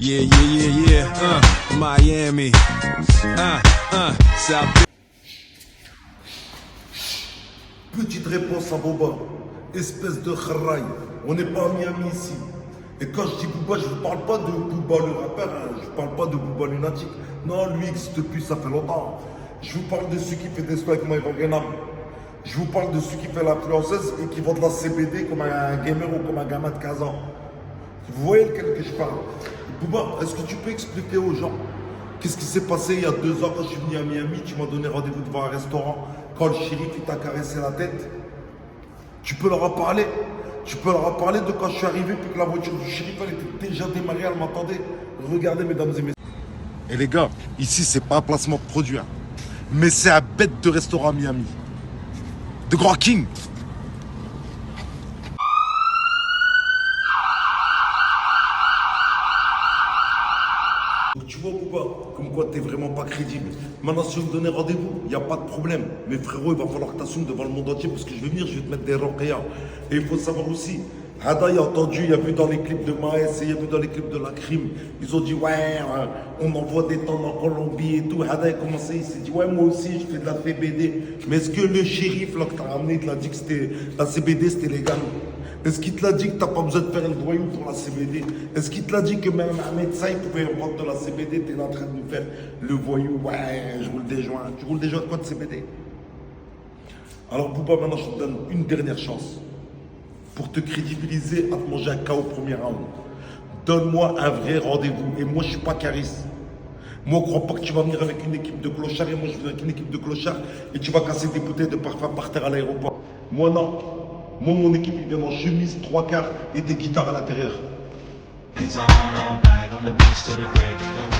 Yeah, yeah, yeah, yeah. Miami. South. Petite réponse à Boba. Espèce de kharaï. On n'est pas à Miami ici. Et quand je dis Booba, je ne parle pas de Booba le rappeur, hein. Je ne parle pas de Booba lunatique. Non, lui existe plus, ça fait longtemps. Je vous parle de celui qui fait des soins avec Maïva Genam. Je vous parle de celui qui fait l'influenceuse et qui vend de la CBD comme un gamer ou comme un gamin de 15 ans. Vous voyez lequel que je parle? Booba, est-ce que tu peux expliquer aux gens qu'est-ce qui s'est passé il y a 2 ans quand je suis venu à Miami? Tu m'as donné rendez-vous devant un restaurant. Quand le shérif il t'a caressé la tête. Tu peux leur en parler. Tu peux leur en parler de quand je suis arrivé puis que la voiture du shérif elle était déjà démarrée, elle m'attendait. Regardez mesdames et messieurs. Et les gars, ici c'est pas un placement de produit, hein, mais c'est un bête de restaurant à Miami. De Grand King. Donc tu vois Booba, comme quoi t'es vraiment pas crédible. Maintenant si vous me donnez rendez-vous, il n'y a pas de problème. Mais frérot, il va falloir que tu assumes devant le monde entier parce que je vais venir, je vais te mettre des roqueas. Et il faut savoir aussi, Hada il a entendu, il a vu dans les clips de Maes et il a vu dans les clips de la crime. Ils ont dit ouais, on envoie des temps en Colombie et tout. Hada a commencé, il s'est dit ouais moi aussi je fais de la CBD. Mais est-ce que le shérif là que t'as ramené, il t'a dit que c'était la CBD c'était légal? Est-ce qu'il te l'a dit que tu n'as pas besoin de faire le voyou pour la CBD? Est-ce qu'il te l'a dit que même un médecin il pouvait prendre de la CBD? Tu es là en train de nous faire le voyou. Ouais, je roule des joints. Tu roules des joints de quoi de CBD? Alors Booba, maintenant je te donne une dernière chance pour te crédibiliser à te manger un KO au premier round. Donne-moi un vrai rendez-vous. Et moi je suis pas Caris. Moi, je ne crois pas que tu vas venir avec une équipe de clochards et moi je viens avec une équipe de clochards et tu vas casser des bouteilles de parfum par terre à l'aéroport. Moi non. Moi, mon équipe, il vient en chemise, 3/4 et des guitares à l'intérieur. It's all night on the beach till the break of dawn.